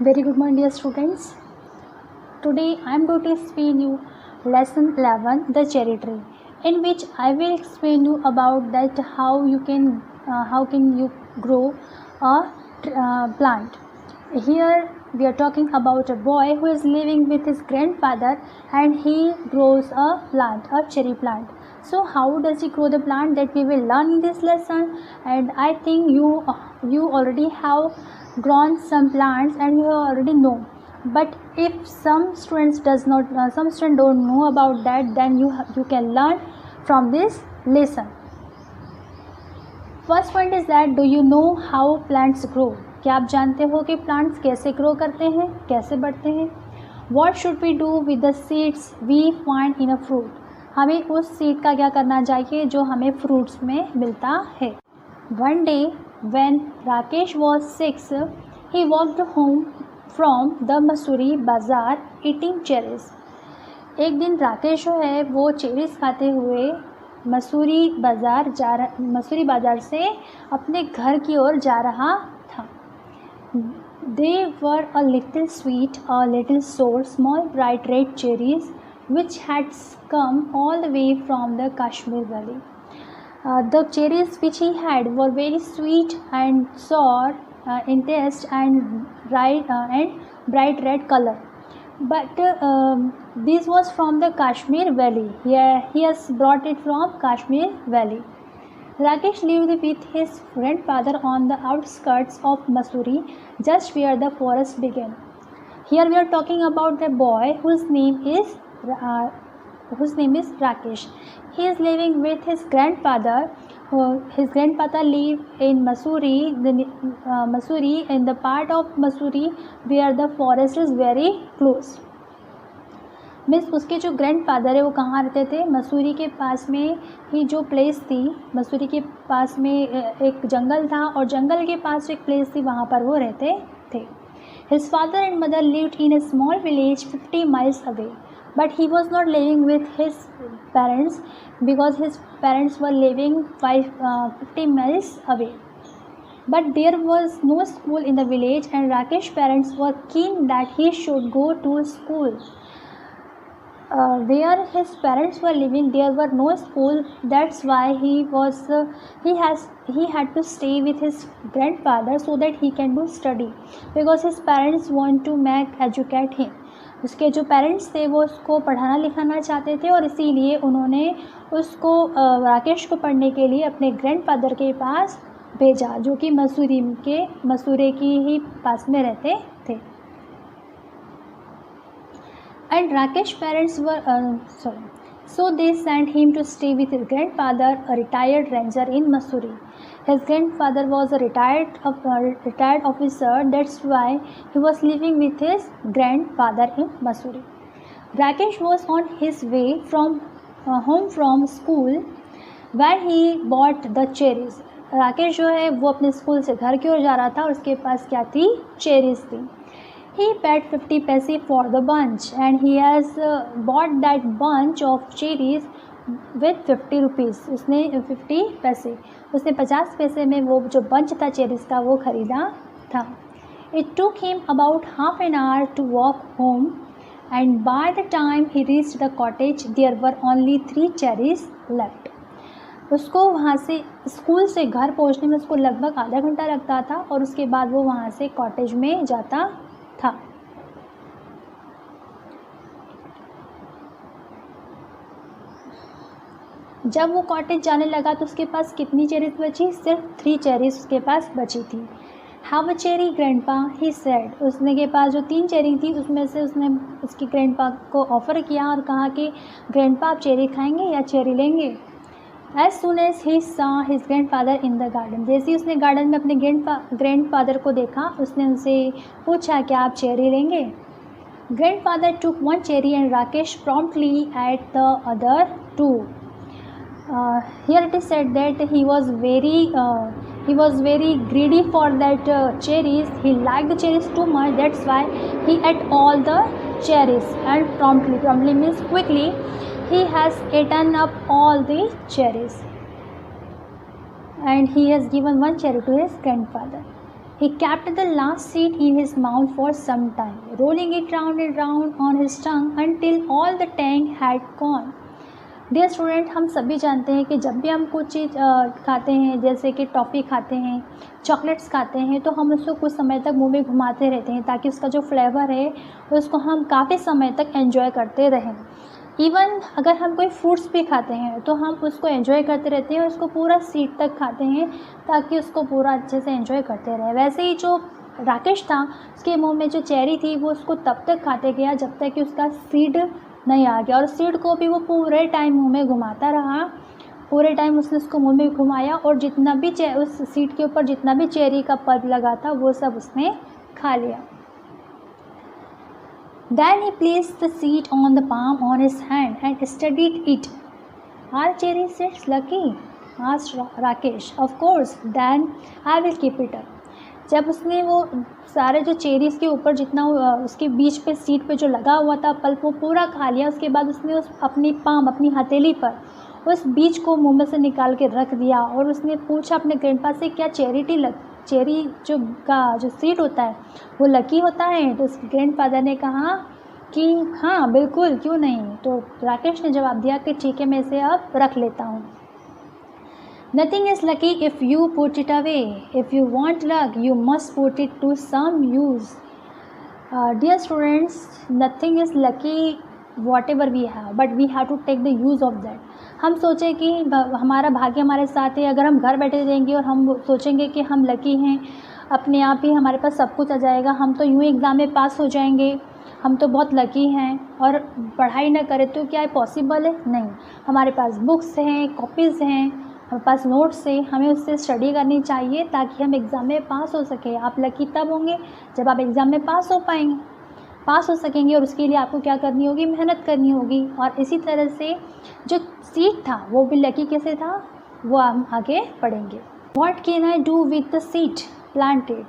Very good morning, dear students. Today I am going to explain you lesson 11, the cherry tree, in which I will explain you about that how can you grow a plant. Here we are talking about a boy who is living with his grandfather and he grows a plant, a cherry plant. So how does he grow the plant, that we will learn in this lesson. And I think you already have grown some plants and you already know, but if some students don't know about that, then you can learn from this lesson. First point is that, do you know how plants grow? क्या आप जानते हो कि plants कैसे grow करते हैं, कैसे बढ़ते हैं? What should we do with the seeds we find in a fruit? हमें उस सीड का क्या करना चाहिए जो हमें फ्रूट्स में मिलता है. One day when Rakesh was 6, he walked home from the Mussoorie बाज़ार ईटिंग चेरीज. एक दिन राकेश जो है वो चेरीज खाते हुए मसूरी बाज़ार से अपने घर की ओर जा रहा था. They were a little sweet, a little sour, small bright red cherries which had come all the way from the Kashmir valley. The cherries which he had were very sweet and sour in taste and bright red color. But this was from the Kashmir valley. He has brought it from Kashmir valley. Rakesh lived with his grandfather on the outskirts of Mussoorie, just where the forest began. Here we are talking about the boy whose name is Rakesh. He is living with his grandfather. His grandfather lived in Mussoorie, in the part of Mussoorie where the forest is very close. Means उसके जो grandfather है वो कहाँ रहते थे? मसूरी के पास में ही जो प्लेस थी, मसूरी के पास में एक जंगल था और जंगल के पास एक प्लेस थी, वहाँ पर वो रहते थे. His father and mother lived in a small village 50 miles away. But he was not living with his parents because his parents were living 50 miles away. But there was no school in the village and Rakesh's parents were keen that he should go to school. Where his parents were living, there were no school. That's why he had to stay with his grandfather so that he can do study, because his parents want to educate him. उसके जो parents थे वो उसको पढ़ाना लिखाना चाहते थे और इसीलिए उन्होंने उसको राकेश को पढ़ने के लिए अपने ग्रैंडफादर के पास भेजा, जो कि मसूरी की ही पास में रहते थे. And Rakesh's parents were so they sent him to stay with his grandfather, a retired ranger in Mussoorie. His grandfather was a retired officer. That's why he was living with his grandfather in Mussoorie. Rakesh was on his way home from school when he bought the cherries. Rakesh जो है वो अपने school से घर की ओर जा रहा था और उसके पास क्या थी? चेरीज थी. He paid 50 paise for the bunch and he has bought that bunch of cherries with 50 rupees. उसने 50 पैसे, उसने 50 पैसे में वो जो बंच था चेरीज का वो ख़रीदा था. It took him about half an hour to walk home and by the time he reached the cottage there were only 3 cherries left. उसको वहाँ से स्कूल से घर पहुँचने में उसको लगभग आधा घंटा लगता था और उसके बाद वो वहाँ से कॉटेज में जाता था. जब वो कॉटेज जाने लगा तो उसके पास कितनी चेरीज बची? सिर्फ 3 चेरीज उसके पास बची थी. Have a cherry grandpa, he said. उसने के पास जो 3 चेरी थी उसमें से उसने उसकी ग्रैंडपा को ऑफ़र किया और कहा कि ग्रैंडपा आप चेरी खाएंगे या चेरी लेंगे? As soon as he saw his grandfather in the garden. जैसे ही उसने गार्डन में अपने ग्रैंडफादर को देखा उसने उनसे पूछा क्या आप चेरी लेंगे? Grandfather took 1 cherry and Rakesh promptly ate the other 2. Here it is said that he was very greedy for that cherries. He liked the cherries too much. That's why he ate all the cherries and promptly means quickly. He has eaten up all the cherries and he has given 1 cherry to his grandfather. He kept the last seed in his mouth for some time, rolling it round and round on his tongue until all the tang had gone. Dear student, हम सभी जानते हैं कि जब भी हम कुछ चीज़ खाते हैं, जैसे कि टॉफ़ी खाते हैं, चॉकलेट्स खाते हैं, तो हम उसको कुछ समय तक मुंह में घुमाते रहते हैं ताकि उसका जो फ्लेवर है उसको हम काफ़ी समय तक एंजॉय करते रहें। इवन अगर हम कोई फ्रूट्स भी खाते हैं तो हम उसको एंजॉय करते रहते हैं और उसको पूरा सीड तक खाते हैं ताकि उसको पूरा अच्छे से एंजॉय करते रहें। वैसे ही जो राकेश था, उसके मुंह में जो चेरी थी वो उसको तब तक खाते गया जब तक कि उसका सीड नहीं आ गया, और सीड को भी वो पूरे टाइम मुंह में घुमाता रहा। पूरे टाइम उसने उसको मुंह में घुमाया और जितना भी उस सीड के ऊपर जितना भी चेरी का पल्प लगा था वो सब उसने खा लिया। Then he placed the seed on the palm on his hand and studied it. Are cherry seeds lucky? asked Rakesh. Of course. Then I will keep it up. जब उसने वो सारे जो चेरीज़ के ऊपर जितना उसके बीच पे सीड पे जो लगा हुआ था पल्प वो पूरा खा लिया। उसके बाद उसने उस अपनी पाम अपनी हथेली पर उस बीज को मुंह में से निकाल के रख दिया और उसने पूछा अपने ग्रैंडपा से, क्या चेरी जो सीड होता है वो लकी होता है? तो उसके ग्रैंडफादर ने कहा कि हाँ बिल्कुल, क्यों नहीं। तो राकेश ने जवाब दिया कि ठीक है, मैं इसे अब रख लेता हूँ। Nothing is lucky if you put it away. If you want luck, you must put it to some use. Dear students, nothing is lucky whatever we have, but we have to take the use of that. हम सोचें कि हमारा भाग्य हमारे साथ है, अगर हम घर बैठे रहेंगे और हम सोचेंगे कि हम लकी हैं, अपने आप ही हमारे पास सब कुछ आ जाएगा, हम तो यूँ एग्ज़ाम में पास हो जाएंगे, हम तो बहुत लकी हैं, और पढ़ाई ना करें तो क्या पॉसिबल है? नहीं। हमारे पास बुक्स हैं, कॉपीज़ हैं, हमारे पास नोट्स है, हमें उससे स्टडी करनी चाहिए ताकि हम एग्ज़ाम में पास हो सकें। आप लकी तब होंगे जब आप एग्ज़ाम में पास हो सकेंगे, और उसके लिए आपको क्या करनी होगी? मेहनत करनी होगी। और इसी तरह से जो सीड था वो भी लकी कैसे था वो हम आगे पढ़ेंगे। What can I do with the seed planted?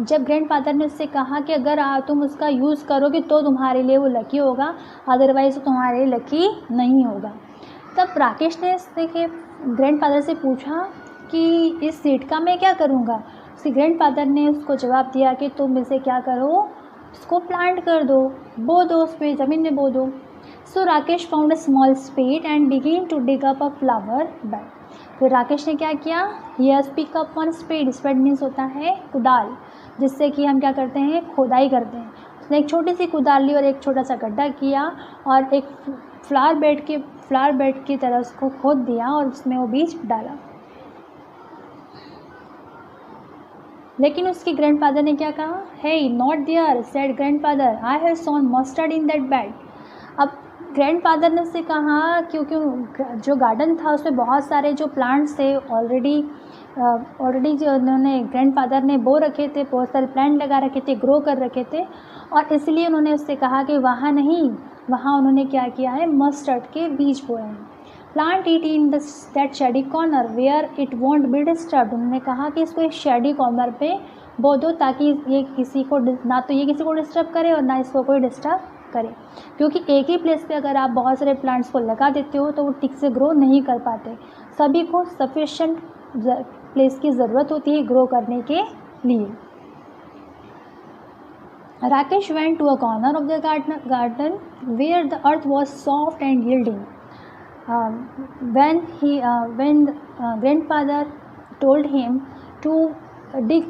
जब ग्रैंडफादर ने उससे कहा कि अगर तुम उसका यूज़ करोगे तो तुम्हारे लिए वो लकी होगा, अदरवाइज़ तुम्हारे लिए लकी नहीं होगा। तब राकेश ने इसके ग्रैंडफादर से पूछा कि इस सीड का मैं क्या करूँगा। उसके ग्रैंडफादर ने उसको जवाब दिया कि तुम इसे क्या करो, उसको प्लांट कर दो, बो दो, उस पर ज़मीन में बो दो। So Rakesh found a small spade and begin to dig up a flower bed. फिर राकेश ने क्या किया? Here pick up one spade. Spade means होता है कुदाल, जिससे कि हम क्या करते हैं? खोदाई करते हैं। उसने एक छोटी सी कुदाल ली और एक छोटा सा गड्ढा किया और एक फ्लावर बेड की तरह उसको खोद दिया और उसमें वो बीज डाला। लेकिन उसके ग्रैंडफादर ने क्या कहा? Hey not there, said grandfather, I have sown mustard in that bed. अब ग्रैंडफादर ने उससे कहा, क्योंकि जो गार्डन था उसमें बहुत सारे जो प्लांट्स थे ऑलरेडी जो उन्होंने ग्रैंडफादर ने बो रखे थे, बहुत सारे प्लांट लगा रखे थे, ग्रो कर रखे थे, और इसलिए उन्होंने उससे कहा कि वहाँ नहीं, वहाँ उन्होंने क्या किया है? मस्टर्ड के बीज बोए हैं। Plant it in that shady corner where it won't be disturb. उन्होंने कहा कि इसको एक शेडी कॉर्नर पे बो दो ताकि ये किसी को ना तो ये किसी को डिस्टर्ब करे और ना इसको कोई डिस्टर्ब करे, क्योंकि एक ही प्लेस पे अगर आप बहुत सारे प्लांट्स को लगा देते हो तो वो ठीक से ग्रो नहीं कर पाते। सभी को सफिशेंट प्लेस की ज़रूरत होती है ग्रो करने के लिए। Rakesh went to a corner of the garden where the earth was soft and yielding. When grandfather told him to dig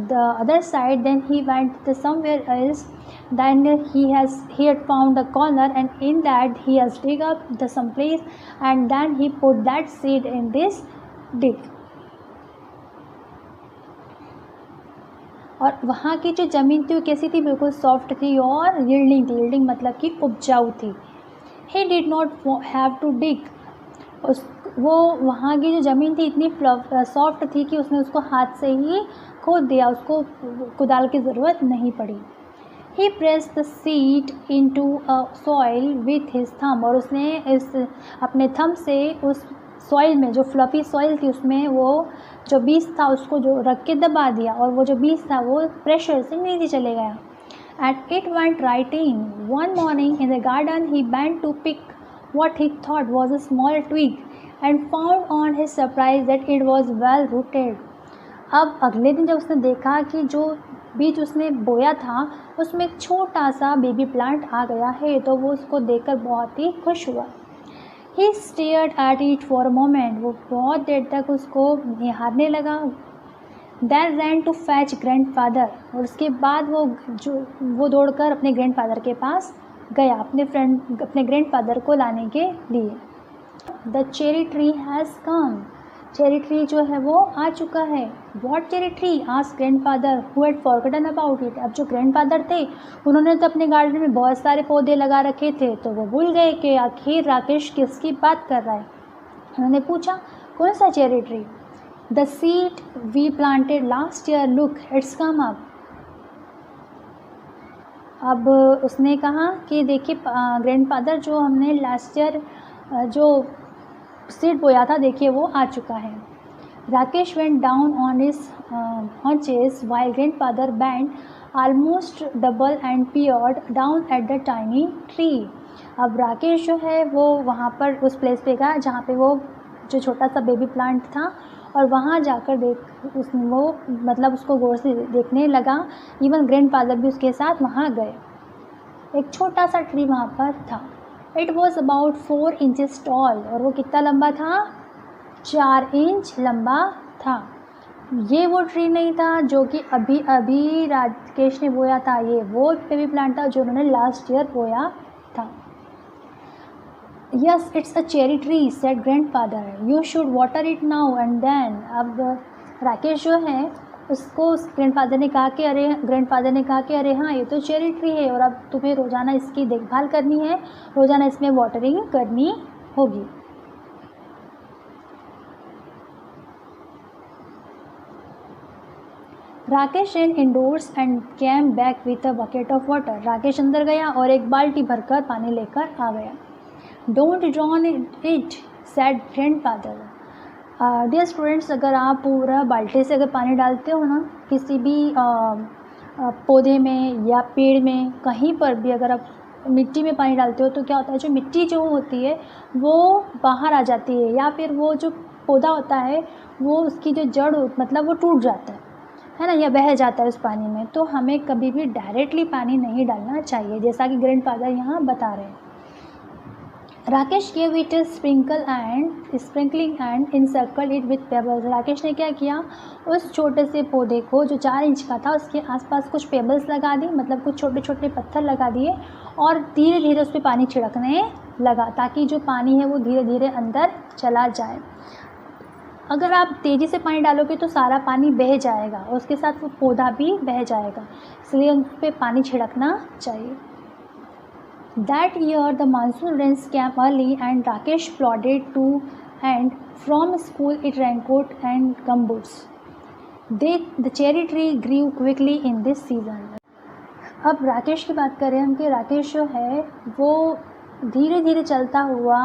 the other side, then he went to somewhere else. Then he had found a corner, and in that he has dig up some place, and then he put that seed in this dig. और वहाँ की जो ज़मीन थी वो कैसी थी? बिल्कुल सॉफ्ट थी और यील्डिंग थी। यील्डिंग मतलब कि उपजाऊ थी। He did not have to dig. वो वहाँ की जो ज़मीन थी इतनी सॉफ्ट थी कि उसने उसको हाथ से ही खोद दिया, उसको कुदाल की ज़रूरत नहीं पड़ी। He press the seed into a soil with his thumb. और उसने इस अपने थंब से उस सॉइल में, जो फ्लफ़ी सॉइल थी, उसमें वो जो बीज था उसको जो रख के दबा दिया, और वो जो बीज था वो प्रेशर से नीचे चले गया। And it went right in. One morning in the garden he bent to pick what he thought was a small twig and found on his surprise that it was well rooted. अब अगले दिन जब उसने देखा कि जो बीज उसने बोया था उसमें एक छोटा सा बेबी प्लांट आ गया है, तो वो उसको देखकर बहुत ही खुश हुआ। He stared at it for a moment, वो बहुत देर तक उसको निहारने लगा। Then ran to fetch grandfather, और उसके बाद वो दौड़कर अपने ग्रैंडफादर के पास गया, अपने ग्रैंडफादर को लाने के लिए। The cherry tree has come, cherry tree जो है वो आ चुका है। What cherry tree, asked grandfather who had forgotten about it. अब जो ग्रैंडफादर थे उन्होंने तो अपने गार्डन में बहुत सारे पौधे लगा रखे थे, तो वो भूल गए कि आखिर राकेश किसकी बात कर रहा है। उन्होंने पूछा, कौन सा cherry tree? The seed we planted last year, look it's come up. अब उसने कहा कि देखिए ग्रैंडफादर, जो हमने लास्ट ईयर जो सीड बोया था, देखिए वो आ चुका है। Rakesh went down on his haunches while grandfather bent almost double and peered down at the tiny tree। अब राकेश जो है वो वहाँ पर उस प्लेस पे गया जहाँ पे वो जो छोटा सा बेबी प्लांट था, और वहाँ जाकर मतलब उसको गौर से देखने लगा। इवन ग्रैंडफादर भी उसके साथ वहाँ गए। एक छोटा सा ट्री वहाँ पर था। It was about 4 inches tall, और वो कितना लंबा था? 4 इंच लंबा था। ये वो ट्री नहीं था जो कि अभी अभी राकेश ने बोया था, ये वो बेबी प्लांट था जो उन्होंने लास्ट ईयर बोया था। Yes it's a cherry tree, said grandfather, you should water it now and then. अब राकेश जो है उसको ग्रैंडफादर ने कहा कि अरे हाँ, ये तो चेरी ट्री है और अब तुम्हें रोज़ाना इसकी देखभाल करनी है, रोज़ाना इसमें वाटरिंग करनी होगी। Rakesh ran indoors and came back with a bucket of water। Rakesh अंदर गया और एक बाल्टी भरकर पानी लेकर आ गया। Don't drown it, said grandfather। Dear students, अगर आप पूरा बाल्टी से अगर पानी डालते हो ना किसी भी पौधे में या पेड़ में, कहीं पर भी अगर आप मिट्टी में पानी डालते हो तो क्या होता है, जो मिट्टी जो होती है वो बाहर आ जाती है, या फिर वो जो पौधा होता है वो उसकी जो जड़ मतलब वो टूट जाता है ना, या बह जाता है उस पानी में। तो हमें कभी भी डायरेक्टली पानी नहीं डालना चाहिए, जैसा कि ग्रैंडफादर यहाँ बता रहे हैं। Rakesh gave it a sprinkling and encircled it with pebbles। Rakesh ने क्या किया, उस छोटे से पौधे को जो 4 इंच का था उसके आसपास कुछ पेबल्स लगा दी, मतलब कुछ छोटे छोटे पत्थर लगा दिए, और धीरे धीरे उस पर पानी छिड़कने लगा ताकि जो पानी है वो धीरे धीरे अंदर चला जाए। अगर आप तेज़ी से पानी डालोगे तो सारा पानी बह जाएगा और उसके साथ वो पौधा भी बह जाएगा, इसलिए उस पर पानी छिड़कना चाहिए। That year the monsoon rains came early and Rakesh plodded to and from school in raincoat and gumboots। The cherry tree grew quickly in this season। अब राकेश की बात करें हम कि राकेश जो है वो धीरे धीरे चलता हुआ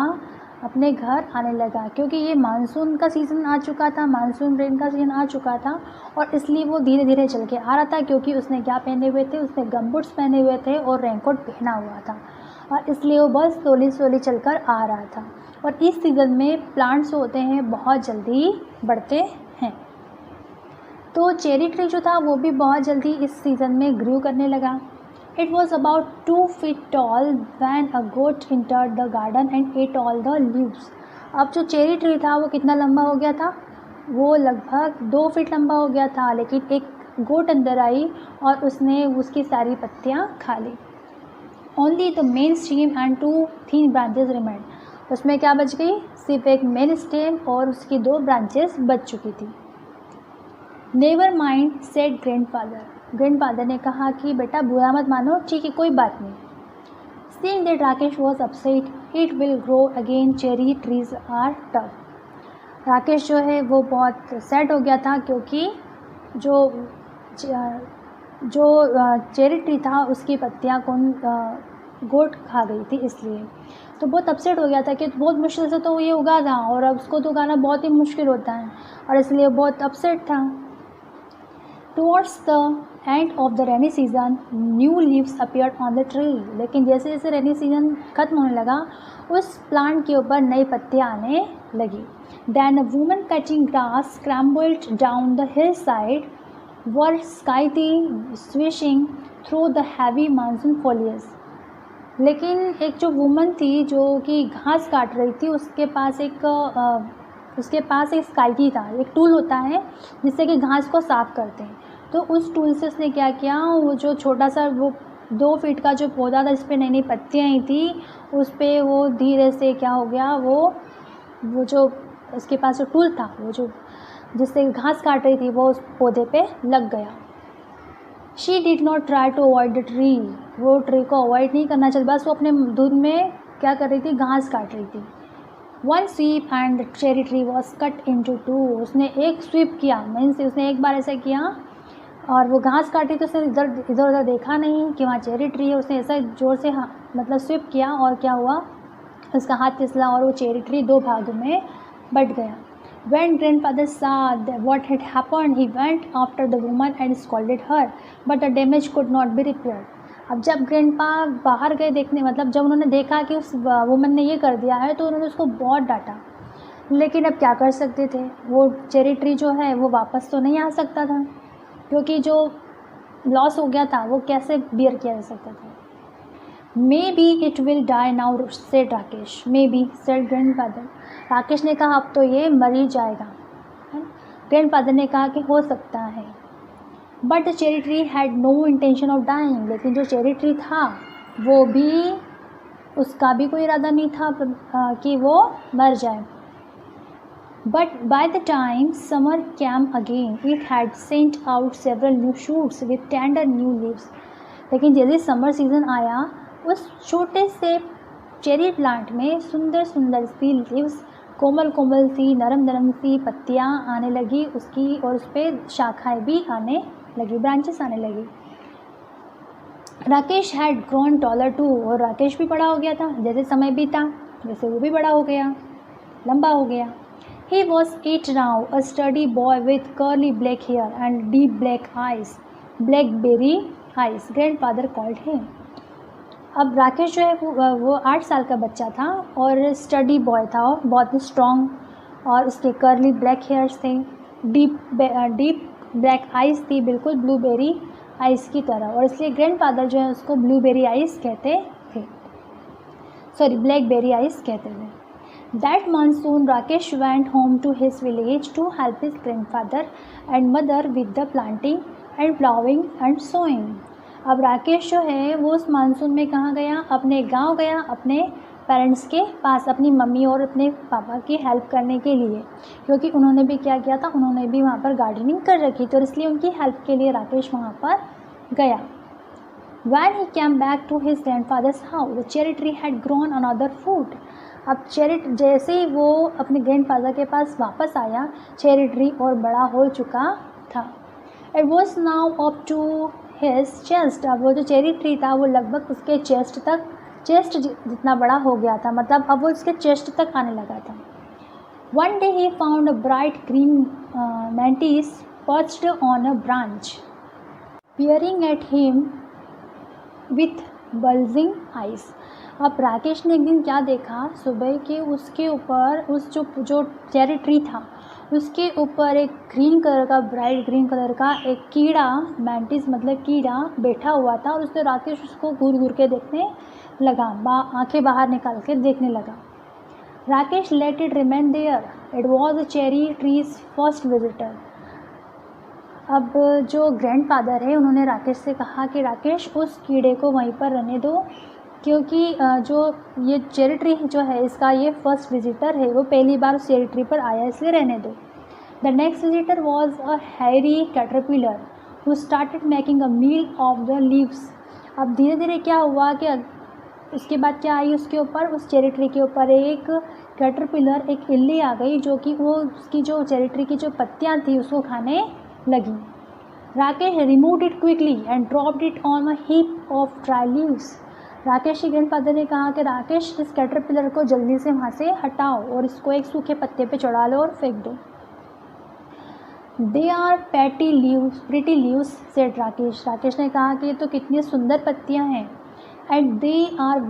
अपने घर आने लगा, क्योंकि ये मानसून का सीज़न आ चुका था, मानसून रेन का सीज़न आ चुका था, और इसलिए वो धीरे धीरे चल के आ रहा था। क्योंकि उसने क्या पहने हुए थे, उसने गमबूट्स पहने हुए थे और रेनकोट पहना हुआ था, और इसलिए वो बस स्लोली स्लोली चलकर आ रहा था। और इस सीज़न में प्लांट्स होते हैं बहुत जल्दी बढ़ते हैं, तो चेरी ट्री जो था वो भी बहुत जल्दी इस सीज़न में ग्रू करने लगा। It was about 2 feet tall when a goat entered the garden and ate all the leaves। अब जो चेरी ट्री था वो कितना लंबा हो गया था, वो लगभग 2 फीट लंबा हो गया था, लेकिन एक गोट अंदर आई और उसने उसकी सारी पत्तियाँ खा ली। Only the main stem and 2 thin branches remained। उसमें क्या बच गई, सिर्फ एक मेन स्टेम और उसकी 2 ब्रांचेस बच चुकी थी। Never mind, said grandfather। Grandfather ने कहा कि बेटा बुरा मत मानो, ठीक है कोई बात नहीं। Seeing that Rakesh was upset, it will grow again, cherry trees are tough। Rakesh जो है वो बहुत सैड हो गया था, क्योंकि जो चेरी ट्री था उसकी पत्तियाँ गोट खा गई थी, इसलिए तो बहुत अपसेट हो गया था कि बहुत मुश्किल से तो ये उगा था और अब उसको तो उगाना बहुत ही मुश्किल होता है, और इसलिए बहुत अपसेट था। Towards the end of the rainy season, new leaves appeared on the tree। लेकिन जैसे जैसे रेनी सीजन ख़त्म होने लगा उस प्लांट के ऊपर नई पत्तियाँ आने लगी। Then a woman cutting grass scrambled down the hillside, were skyty swishing through the heavy monsoon foliage. लेकिन एक जो वुमन थी जो कि घास काट रही थी, उसके पास एक स्काइटी था, एक टूल होता है जिससे कि घास को साफ़ करते हैं। तो उस टूल से उसने क्या किया, वो जो छोटा सा वो 2 फीट का जो पौधा था जिस पे नई नई पत्तियाँ आई थी, उस पर वो धीरे से क्या हो गया, वो जो उसके पास जो टूल था, वो जो जिससे घास काट रही थी, वो उस पौधे पे लग गया। She did not try to avoid the tree, वो ट्री को अवॉइड नहीं करना चाहती, बस वो अपने धुन में क्या कर रही थी, घास काट रही थी। One SVEEP and the cherry tree was cut into 2, उसने एक स्वीप किया, मीन्स उसने एक बार ऐसा किया और वो घास काटी तो उसने इधर उधर देखा नहीं कि वहाँ चेरी ट्री है, उसने ऐसा जोर से मतलब स्वीप किया और क्या हुआ, उसका हाथ फिसला और वो चेरी ट्री 2 भागों में बट गया। When grandfather saw what had happened, he went after the woman and scolded her, but the damage could not be repaired. अब जब ग्रैंडपा बाहर गए देखने, मतलब जब उन्होंने देखा कि उस वुमन ने ये कर दिया है, तो उन्होंने उसको बहुत डांटा, लेकिन अब क्या कर सकते थे, वो चेरी ट्री जो है वो वापस तो नहीं आ सकता था, क्योंकि जो लॉस हो गया था वो कैसे बियर किया जा सकता था। Maybe it will die now, said Rakesh. Maybe said grandfather। Rakesh ने कहा अब तो ये मर ही जाएगा। ग्रैंडफादर ने कहा कि हो सकता है। But the cherry tree had no intention of dying, लेकिन जो चेरी ट्री था वो भी, उसका भी कोई इरादा नहीं था कि वो मर जाए। But by the time summer came again, it had sent out several new shoots with tender new leaves। लेकिन जैसे समर सीज़न आया, उस छोटे से चेरी प्लांट में सुंदर सुंदर सी लीव्स, कोमल कोमल सी नरम नरम सी पत्तियाँ आने लगी उसकी, और उस पर शाखाएँ भी आने लगी, ब्रांचेस आने लगी। Rakesh had grown taller too, और राकेश भी बड़ा हो गया था, जैसे समय बीता वैसे वो भी बड़ा हो गया, लंबा हो गया। He was 8 now, a sturdy boy with curly black hair and deep black eyes, blackberry eyes, grandfather called him। अब राकेश जो है वो 8 साल का बच्चा था और स्टडी बॉय था, और बहुत ही स्ट्रॉन्ग, और उसके कर्ली ब्लैक हेयर्स थे, डीप ब्लैक आइज़ थी, बिल्कुल ब्लूबेरी आइज़ की तरह, और इसलिए ग्रैंडफादर जो है उसको ब्लूबेरी आइज़ कहते थे, सॉरी ब्लैकबेरी आइज़ कहते थे। That monsoon, Rakesh went home to his village to help his grandfather and mother with the planting and plowing and sowing। अब राकेश जो है वो उस मानसून में कहाँ गया, अपने गांव गया, अपने पेरेंट्स के पास, अपनी मम्मी और अपने पापा की हेल्प करने के लिए, क्योंकि उन्होंने भी क्या किया था, उन्होंने भी वहाँ पर गार्डनिंग कर रखी थी, और इसलिए उनकी हेल्प के लिए राकेश वहाँ पर गया। When he came back to his grandfather's house, the cherry tree had grown another foot। अब चेरी, जैसे ही वो अपने ग्रैंडफादर के पास वापस आया, चेरी ट्री और बड़ा हो चुका था। It was now up to his chest. अब वो जो चेरी ट्री था वो लगभग उसके चेस्ट जितना बड़ा हो गया था, मतलब अब वो उसके चेस्ट तक आने लगा था। One day he found a bright green mantis perched on a branch, peering at him with bulging eyes. अब राकेश ने एक दिन क्या देखा, सुबह के उसके ऊपर उस जो चेरी ट्री था उसके ऊपर एक ग्रीन कलर का, ब्राइट ग्रीन कलर का एक कीड़ा, मैंटिस मतलब कीड़ा बैठा हुआ था, और उसने राकेश उसको घूर घूर के देखने लगा, आंखें बाहर निकाल के देखने लगा। Rakesh let it remain there, it was a cherry tree's first visitor. अब जो ग्रैंडफादर है उन्होंने राकेश से कहा कि राकेश उस कीड़े को वहीं पर रहने दो, क्योंकि जो ये चेरी ट्री जो है इसका ये फर्स्ट विजिटर है, वो पहली बार उस चेरी ट्री पर आया, इसलिए रहने दो। The next visitor was a hairy caterpillar who started making a meal of the leaves. अब धीरे धीरे क्या हुआ कि उसके बाद क्या आई, उसके ऊपर, उस चेरी ट्री के ऊपर एक कैटरपिलर, एक इल्ली आ गई, जो कि वो उसकी जो चेरी ट्री की जो पत्तियाँ थी उसको खाने लगी। Rakesh removed it quickly and dropped it on a heap of dry leaves. Rakesh के ग्रैंडफादर ने कहा कि राकेश इस कैटरपिलर को जल्दी से वहाँ से हटाओ और इसको एक सूखे पत्ते पे चढ़ा लो और फेंक दो। They are pretty leaves said Rakesh. Rakesh ने कहा कि ये तो कितनी सुंदर पत्तियाँ हैं। And they are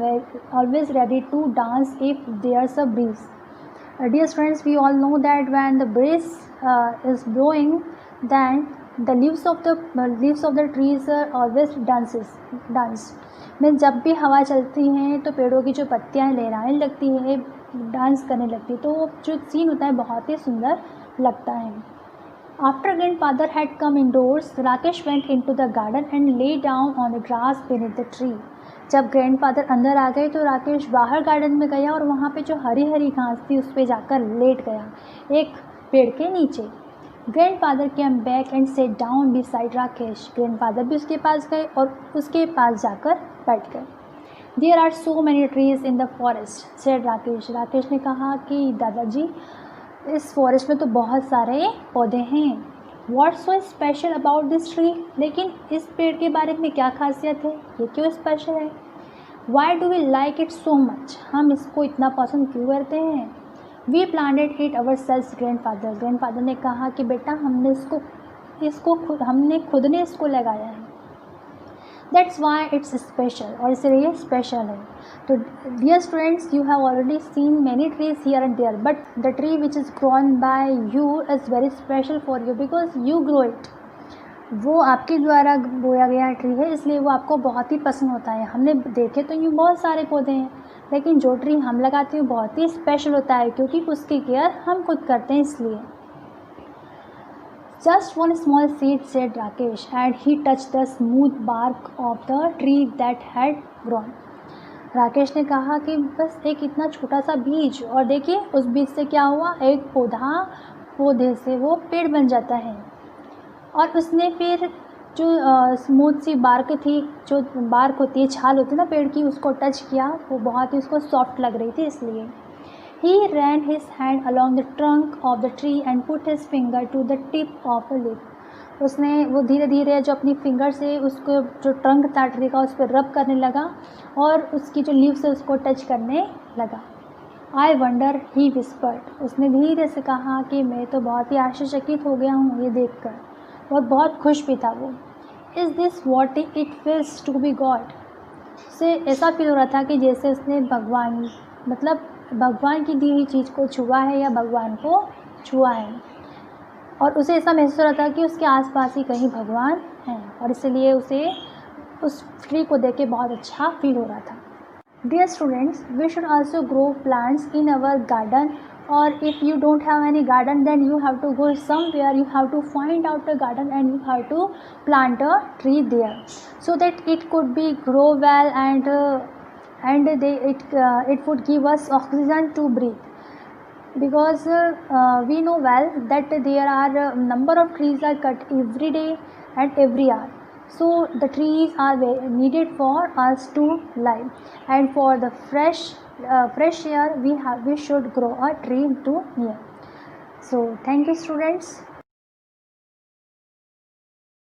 always ready to dance if there's a breeze. Dear students, we all know that when the breeze is blowing, then the leaves of the trees always dance. Mean जब भी हवा चलती है तो पेड़ों की जो पत्तियां लहराने लगती है, डांस करने लगती है, तो वो जो सीन होता है बहुत ही सुंदर लगता है. After grandfather had come indoors, Rakesh went into the garden and lay down on the grass beneath the tree. जब ग्रैंडफादर अंदर आ गए तो राकेश बाहर गार्डन में गया और वहाँ पे जो हरी हरी घास थी उस पर जाकर लेट गया एक पेड़ के नीचे. Grandfather came back and set down beside Rakesh. Grandfather भी उसके पास गए और उसके पास जाकर बैठ गए. There are so many trees in the forest, said Rakesh. Rakesh ने कहा कि दादाजी, इस फॉरेस्ट में तो बहुत सारे पौधे हैं. What so special about this tree, लेकिन इस पेड़ के बारे में क्या खासियत है, ये क्यों स्पेशल है. Why do we like it so much, हम इसको इतना पसंद क्यों करते हैं. We planted it ourselves grandfather. Grandfather ने कहा कि बेटा हमने खुद ने इसको लगाया है. दैट्स वाई इट्स स्पेशल, और इसलिए स्पेशल है. तो dear students, you have already seen many trees here and there, but the tree which is grown by you is very special for you because you grow it. वो आपके द्वारा बोया गया tree है, इसलिए वो आपको बहुत ही पसंद होता है. हमने देखे तो यूँ बहुत सारे पौधे हैं, लेकिन जो ट्री हम लगाते हैं बहुत ही स्पेशल होता है क्योंकि उसकी केयर हम खुद करते हैं. इसलिए Just one small seed, said Rakesh, and he touched the smooth bark of the tree that had grown. Rakesh ने कहा कि बस एक इतना छोटा सा बीज, और देखिए उस बीज से क्या हुआ, एक पौधे से वो पेड़ बन जाता है. और उसने फिर जो स्मूथ सी बार्क थी, जो बार्क होती है, छाल होती है ना पेड़ की, उसको टच किया. वो बहुत ही उसको सॉफ्ट लग रही थी. इसलिए He ran his hand along the trunk of the tree and put his finger to the tip of a leaf. उसने वो धीरे धीरे जो अपनी फिंगर से उसको जो ट्रंक था ट्री का उस पर रब करने लगा और उसकी जो लीव से उसको टच करने लगा. I wonder, he whispered. उसने धीरे से कहा कि मैं तो बहुत ही आश्चर्यचकित हो गया हूँ ये देखकर, और बहुत खुश भी था वो. Is this what it feels to be God? उसे ऐसा फील हो रहा था कि जैसे उसने भगवान की दी हुई चीज़ को छुआ है या भगवान को छुआ है. और उसे ऐसा महसूस हो रहा था कि उसके आसपास ही कहीं भगवान हैं, और इसलिए उसे उस ट्री को देख के बहुत अच्छा फील हो रहा था. Dear students, we should also grow plants in our garden, और if you don't have any garden then you have to go somewhere, you have to find out a garden and you have to plant a tree there so that it could be grow well and it would give us oxygen to breathe, because we know well that there are number of trees are cut every day and every hour. So the trees are needed for us to live, and for the fresh air we should grow a tree to near. So thank you students.